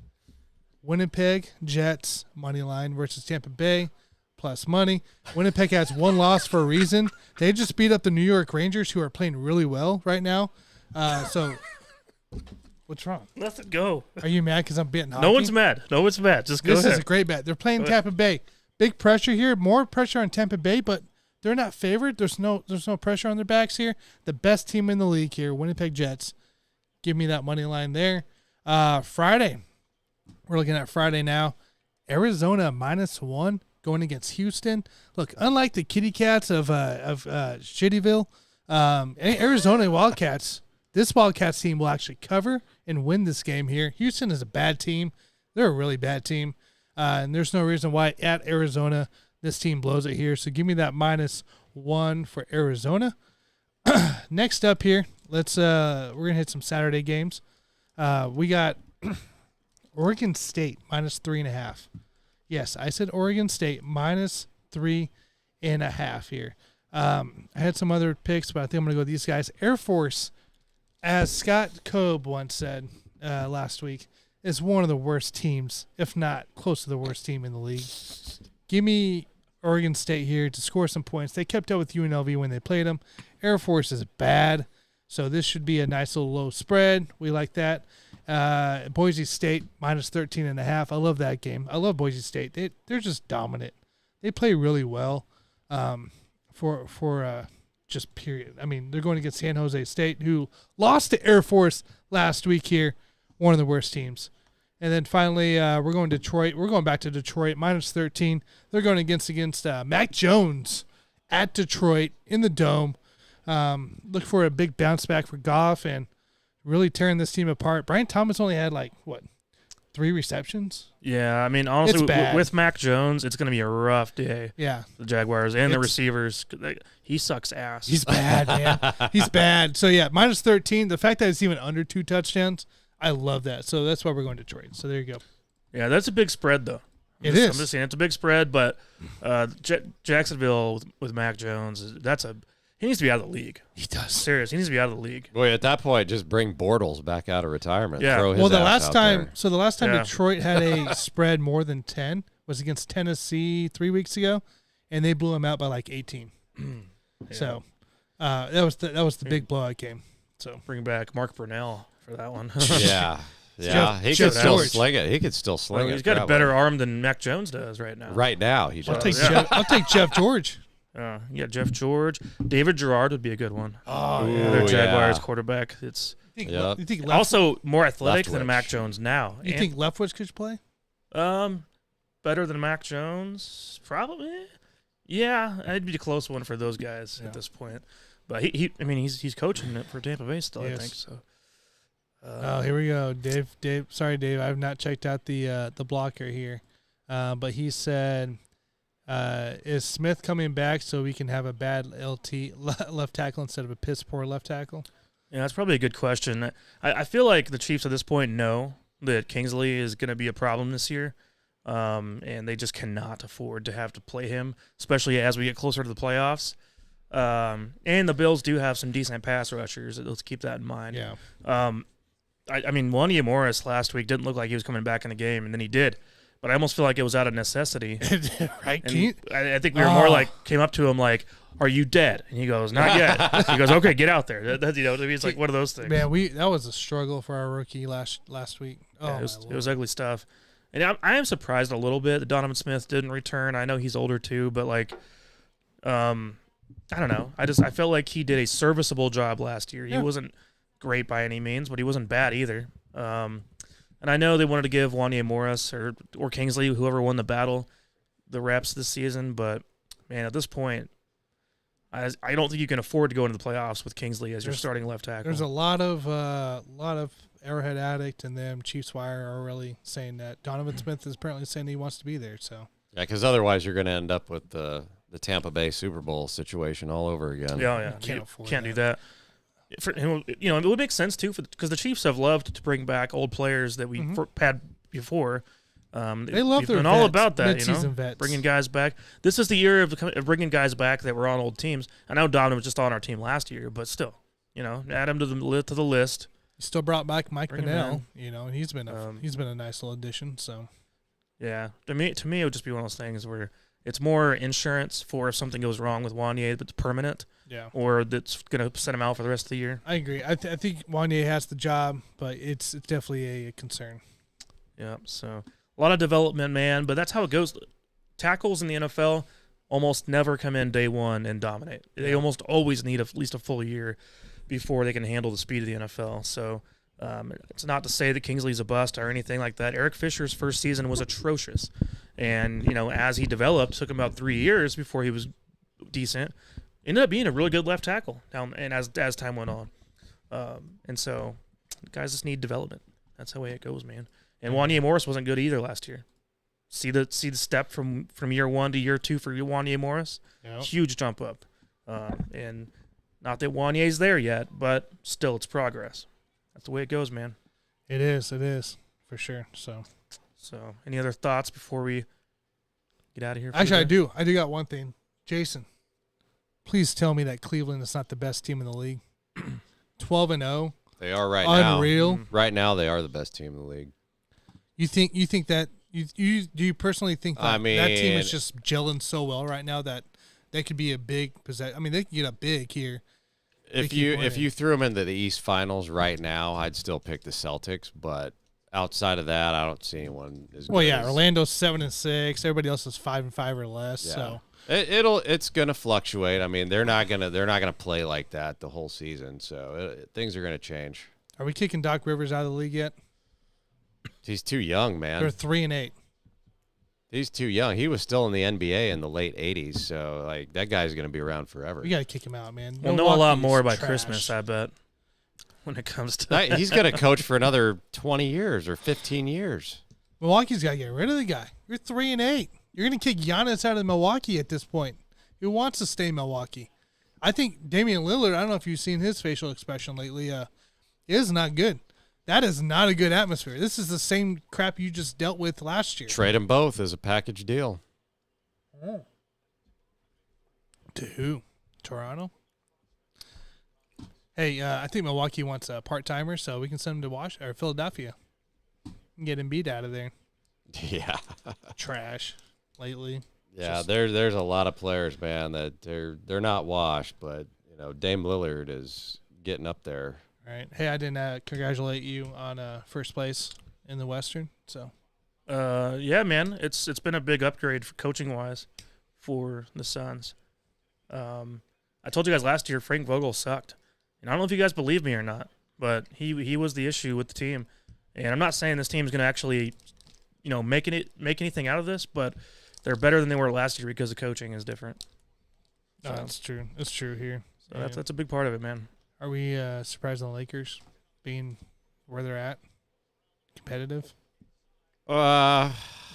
Winnipeg Jets, money line versus Tampa Bay, plus money. Winnipeg has 1 loss for a reason. They just beat up the New York Rangers, who are playing really well right now. So... What's wrong? Let it go. Are you mad because I'm betting hockey? No one's mad. Just go This ahead. is a great bet. They're playing Tampa Bay. Big pressure here. More pressure on Tampa Bay, but they're not favored. There's no pressure on their backs here. The best team in the league here, Winnipeg Jets. Give me that money line there. Friday. We're looking at Friday now. Arizona -1 going against Houston. Look, unlike the Kitty Cats of Shittyville, Arizona Wildcats. This Wildcats team will actually cover and win this game here. Houston is a bad team. They're a really bad team. And there's no reason why at Arizona this team blows it here. So give me that -1 for Arizona. Next up here, we're gonna hit some Saturday games. We got Oregon State -3.5. Yes, I said Oregon State -3.5 here. I had some other picks, but I think I'm gonna go with these guys. Air Force. As Scott Cobe once said last week, is one of the worst teams, if not close to the worst team in the league. Give me Oregon State here to score some points. They kept up with UNLV when they played them. Air Force is bad, so this should be a nice little low spread. We like that. Boise State -13.5. I love that game. I love Boise State. They're just dominant. They play really well for just period. I mean, they're going against San Jose State, who lost to Air Force last week here, one of the worst teams. And then finally, we're going Detroit. We're going back to Detroit, -13. They're going against Mac Jones at Detroit in the Dome. Look for a big bounce back for Goff and really tearing this team apart. Brian Thomas only had 3 receptions? Yeah, I mean, honestly, bad. with Mac Jones, it's going to be a rough day. Yeah. The Jaguars and the receivers, he sucks ass. He's bad, man. He's bad. So, yeah, -13. The fact that it's even under 2 touchdowns, I love that. So that's why we're going to Detroit. So there you go. Yeah, that's a big spread, though. It is. I'm just saying it's a big spread, but Jacksonville with Mac Jones, he needs to be out of the league. He does. Serious, he needs to be out of the league. Boy, at that point, just bring Bortles back out of retirement. Yeah. Throw his Well, the ass last out time, there. so the last time Yeah. Detroit had a spread more than 10 was against Tennessee 3 weeks ago, and they blew him out by 18. So that was the big blowout game. So Bring back Mark Brunell for that one. Yeah. He Jeff could still George. sling it. He could still sling it. He's got a probably. better arm than Mac Jones does right now. Right now, he I'll does. take I'll take Jeff George. Yeah, Jeff George. David Gerard would be a good one. Oh, Another Ooh, Jaguars yeah. quarterback. It's Yep. You think also more athletic than Leftwich. Mac Jones now. you think Leftwich could play? Better than Mac Jones? Probably. Yeah, it'd be a close one for those guys at this point. But he's coaching it for Tampa Bay still, I think so. Oh, here we go, Dave. Sorry, Dave. I have not checked out the blocker here. but he said, is Smith coming back so we can have a bad left tackle instead of a piss poor left tackle? Yeah, that's probably a good question. I feel like the Chiefs at this point know that Kingsley is going to be a problem this year, and they just cannot afford to have to play him, especially as we get closer to the playoffs. And the Bills do have some decent pass rushers. Let's keep that in mind. Yeah. I mean, Wanya Morris last week didn't look like he was coming back in the game, and then he did. But I almost feel like it was out of necessity. Right? I think we were more like, came up to him like, "Are you dead?" And he goes, "Not yet." He goes, "Okay, get out there." That's, it's like one of those things. Man, that was a struggle for our rookie last week. Yeah, it was ugly stuff. And I am surprised a little bit that Donovan Smith didn't return. I know he's older too, but like, I don't know. I felt like he did a serviceable job last year. He wasn't great by any means, but he wasn't bad either. And I know they wanted to give Wanya Morris or Kingsley, whoever won the battle, the reps this season. But, man, at this point, I don't think you can afford to go into the playoffs with Kingsley as your starting left tackle. There's a lot of Arrowhead Addict and them Chiefs Wire are really saying that. Donovan Smith is apparently saying he wants to be there. So yeah, because otherwise you're going to end up with the Tampa Bay Super Bowl situation all over again. Yeah. Can't do that. It would make sense too because the Chiefs have loved to bring back old players that we had before. They love their been vets, all about that, mid-season vets. Bringing guys back. This is the year of bringing guys back that were on old teams. I know Donovan was just on our team last year, but still, add him to the list. You still brought back Mike Pinnell, and he's been a nice little addition. So, yeah, to me, it would just be one of those things where it's more insurance for if something goes wrong with Wanya that's permanent, or that's going to set him out for the rest of the year. I agree. I think Wanya has the job, but it's definitely a concern. Yeah, so a lot of development, man, but that's how it goes. Tackles in the NFL almost never come in day one and dominate. They almost always need at least a full year before they can handle the speed of the NFL. So it's not to say that Kingsley's a bust or anything like that. Eric Fisher's first season was atrocious. And, as he developed, took him about 3 years before he was decent. Ended up being a really good left tackle and as time went on. And so guys just need development. That's the way it goes, man. And Wanya Morris wasn't good either last year. See the step from year 1 to year 2 for Wanya Morris? Yep. Huge jump up. And not that Wanya's there yet, but still it's progress. That's the way it goes, man. It is, for sure. So any other thoughts before we get out of here? Actually, I do got one thing. Jason, please tell me that Cleveland is not the best team in the league. 12-0. They are right now. Unreal. Right now, they are the best team in the league. You think that do you personally think that that team is just gelling so well right now that they could be a big possession? I mean, they could get up big here. If you threw them into the East Finals right now, I'd still pick the Celtics, but outside of that, I don't see anyone as good. Well, yeah, Orlando's 7-6. Everybody else is 5-5 or less. Yeah. So it's gonna fluctuate. I mean, they're not gonna play like that the whole season. So things are gonna change. Are we kicking Doc Rivers out of the league yet? He's too young, man. They're 3-8. He's too young. He was still in the NBA in the late '80s, so like that guy's gonna be around forever. We gotta kick him out, man. We'll know a lot more by Christmas, I bet. When it comes to that, he's gonna coach for another 20 years or 15 years. Milwaukee's gotta get rid of the guy. You're 3-8. You're gonna kick Giannis out of Milwaukee at this point. Who wants to stay in Milwaukee? I think Damian Lillard. I don't know if you've seen his facial expression lately. Is not good. That is not a good atmosphere. This is the same crap you just dealt with last year. Trade them both as a package deal. Oh. To who? Toronto? Hey, I think Milwaukee wants a part-timer, so we can send him to Philadelphia and get Embiid out of there. Yeah. Trash lately. Yeah, there's a lot of players, man, that they're not washed, but Dame Lillard is getting up there. All right. Hey, I didn't congratulate you on first place in the Western. So, yeah, man, it's been a big upgrade for coaching wise for the Suns. I told you guys last year Frank Vogel sucked, and I don't know if you guys believe me or not, but he was the issue with the team. And I'm not saying this team is going to actually, make anything out of this, but they're better than they were last year because the coaching is different. No, that's true. It's true here. So that's a big part of it, man. Are we surprised on the Lakers being where they're at? Competitive?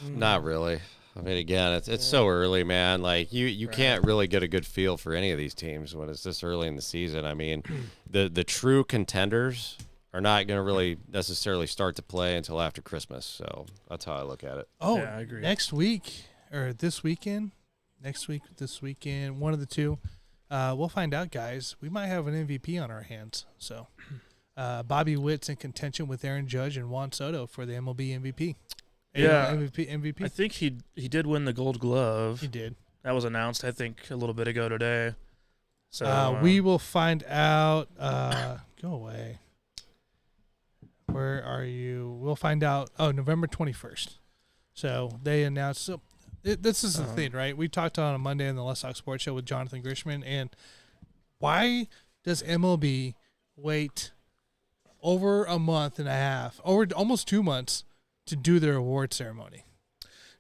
Not really. I mean, again, it's so early, man. Like you can't really get a good feel for any of these teams when it's this early in the season. I mean, the true contenders are not going to really necessarily start to play until after Christmas. So that's how I look at it. Oh, yeah, I agree. Next week or this weekend, one of the two. We'll find out, guys. We might have an MVP on our hands. So Bobby Witt's in contention with Aaron Judge and Juan Soto for the MLB MVP. Yeah, MVP. I think he did win the Gold Glove. He did. That was announced, I think, a little bit ago today. So we will find out. Go away. Where are you? We'll find out. Oh, November 21st. So they announced. So this is the thing, right? We talked on a Monday on the Let's Talk Sports Show with Jonathan Grishman, and why does MLB wait over a month and a half, over almost 2 months, to do their award ceremony?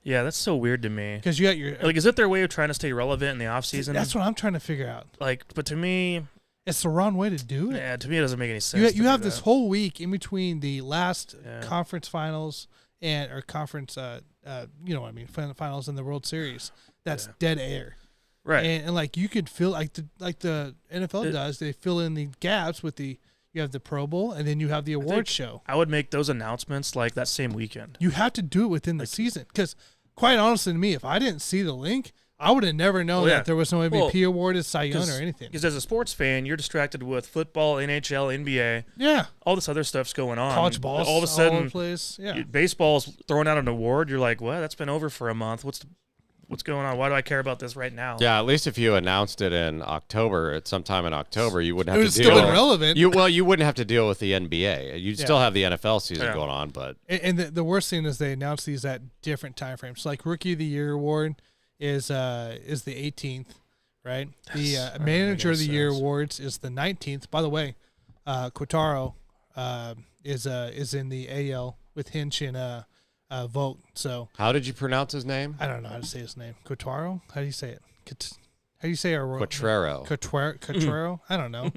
Yeah, that's so weird to me. Because you got your like, is it their way of trying to stay relevant in the off season? That's what I'm trying to figure out. Like, but to me, it's the wrong way to do it. Yeah, to me, it doesn't make any sense. You have this whole week in between the last conference finals or conference, you know what I mean, finals and the World Series. That's dead air, right? And like you could feel like the NFL does. They fill in the gaps with you have the Pro Bowl, and then you have the awards show. I would make those announcements like that same weekend. You have to do it within the season, because quite honestly to me, if I didn't see the link, I would have never known that there was no MVP awarded, Cy Young, or anything. Because as a sports fan, you're distracted with football, NHL, NBA. Yeah. All this other stuff's going on. College ball. All of a sudden, all over the place. Yeah. Baseball's throwing out an award. You're like, well, that's been over for a month. What's going on? Why do I care about this right now? Yeah, at least if you announced it in October, at some time in October, you wouldn't have to deal. It would have still been relevant. You wouldn't have to deal with the NBA. You'd still have the NFL season going on, but the worst thing is they announce these at different time frames. Like Rookie of the Year award is the 18th, right? The Manager of the Year awards is the 19th. By the way, Quintaro is in the AL with Hinch and Vogt. So how did you pronounce his name? I don't know how to say his name. Quintaro? How do you say it? How do you say our Quatrero? Quatrero? I don't know.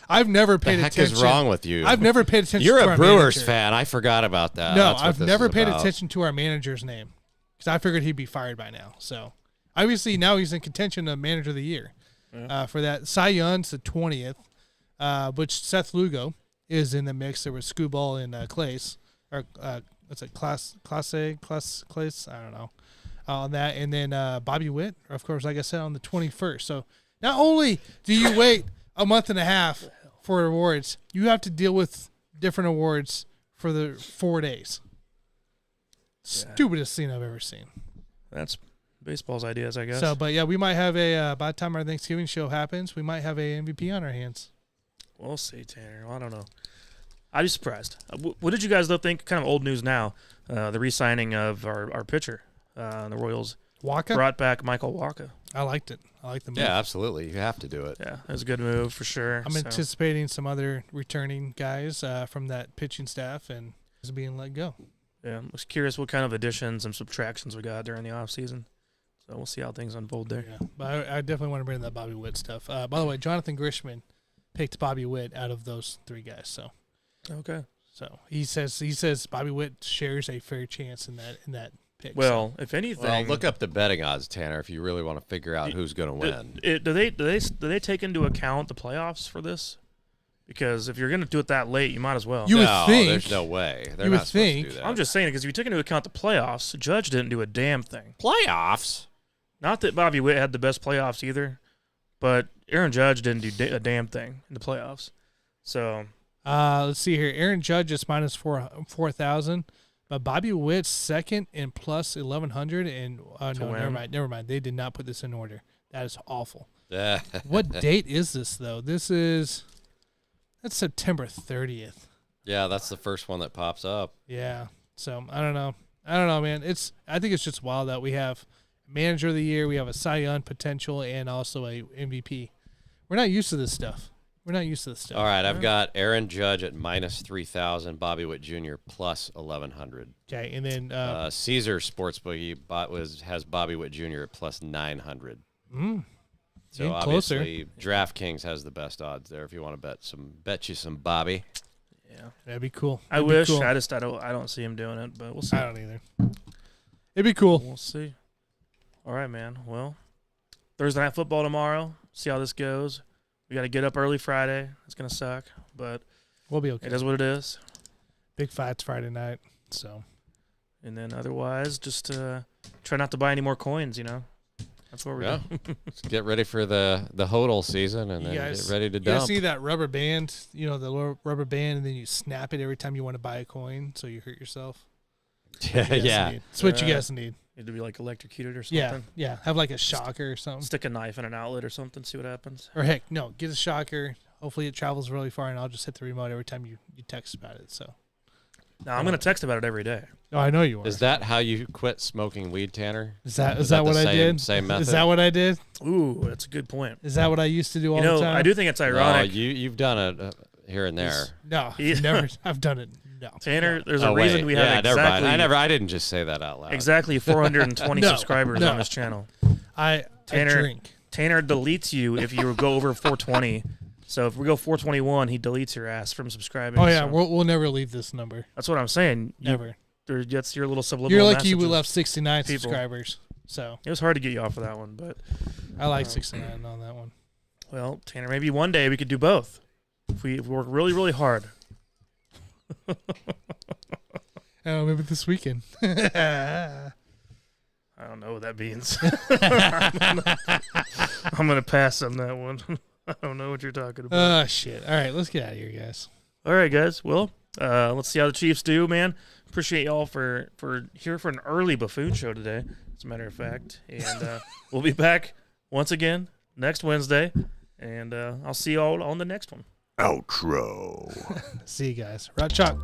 I've never paid attention. What the heck is wrong with you? I've never paid attention. You're to a Brewers fan. I forgot about that. No, I've never paid attention to our manager's name because I figured he'd be fired by now. So obviously now he's in contention of Manager of the Year for that. Cy Young's the 20th, which Seth Lugo is in the mix. There was Scooball and Clace, or what's it, Clace? I don't know. On that, and then Bobby Witt, of course, like I said, on the 21st. So not only do you wait a month and a half for awards, you have to deal with different awards for the 4 days. Stupidest thing I've ever seen. That's baseball's ideas, I guess. So, but yeah, we might have by the time our Thanksgiving show happens, we might have a MVP on our hands. We'll see, Tanner. Well, I don't know. I'd be surprised. What did you guys, though, think? Kind of old news now. The re-signing of our pitcher. The Royals brought back Michael Wacha. I liked it. I like the move. Yeah, absolutely. You have to do it. Yeah, it was a good move for sure. I'm anticipating some other returning guys from that pitching staff and is being let go. Yeah, I was curious what kind of additions and subtractions we got during the offseason. So we'll see how things unfold there. Yeah, but I definitely want to bring that Bobby Witt stuff. By the way, Jonathan Grishman picked Bobby Witt out of those three guys. So okay. So he says Bobby Witt shares a fair chance in that pick. Well, if anything, look up the betting odds, Tanner, if you really want to figure out who's going to win. Do they take into account the playoffs for this? Because if you're going to do it that late, you might as well. You would think. There's no way. They're you not would supposed think. to do that. I'm just saying, because if you take into account the playoffs, Judge didn't do a damn thing. Playoffs? Not that Bobby Witt had the best playoffs either, but Aaron Judge didn't do a damn thing in the playoffs. So let's see here. Aaron Judge is minus 4,000, but Bobby Witt's second and plus 1,100. And no, never mind. They did not put this in order. That is awful. Yeah. What date is this though? That's September 30th. Yeah, that's the first one that pops up. Yeah. So I don't know, man. I think it's just wild that we have Manager of the Year, we have a Cy Young potential, and also a MVP. We're not used to this stuff. All right, I've got Aaron Judge at minus 3,000, Bobby Witt Jr. plus 1,100. Okay, and then Caesar Sportsbook has Bobby Witt Jr. at plus 900. So obviously, DraftKings has the best odds there. If you want to bet you some Bobby. Yeah, that'd be cool. I wish. Cool. I don't see him doing it, but we'll see. I don't either. It'd be cool. We'll see. All right, man. Well, Thursday night football tomorrow. See how this goes. We got to get up early Friday. It's gonna suck, but We'll be okay. it is what it is. Big fights Friday night. So. And then otherwise, just try not to buy any more coins. That's what we're doing. Get ready for the hodl season, and then get ready to dump. You guys see that rubber band? The rubber band, and then you snap it every time you want to buy a coin, so you hurt yourself. Yeah. That's what you guys need. Need to be like electrocuted or something. Yeah. Have like a shocker or something. Stick a knife in an outlet or something. See what happens. Or heck, no, get a shocker. Hopefully it travels really far, and I'll just hit the remote every time you text about it. So. No, I'm gonna text about it every day. Oh, I know you are. Is that how you quit smoking weed, Tanner? Is that what I did? Same method? Is that what I did? Ooh, that's a good point. Is that what I used to do all the time? I do think it's ironic. No, you've done it here and there. No, never. I've done it. No. Tanner, there's a reason we have exactly. I didn't just say that out loud. Exactly 420 subscribers on this channel. I drink. Tanner deletes you if you go over 420. So if we go 421, he deletes your ass from subscribing. Oh yeah, so. we'll never leave this number. That's what I'm saying. Never. That's your little subliminal. You're lucky messages. we left 69 subscribers. So it was hard to get you off of that one, but I like 69 on that one. Well, Tanner, maybe one day we could do both if we work really, really hard. Oh, maybe this weekend. I don't know what that means. I'm gonna pass on that one. I don't know what you're talking about. Oh, shit. All right, let's get out of here, guys. All right, guys. Well, let's see how the Chiefs do, man. Appreciate y'all for here for an early Buffoon show today, as a matter of fact. And we'll be back once again next Wednesday. And I'll see y'all on the next one. Outro. See you guys. Right, Chuck.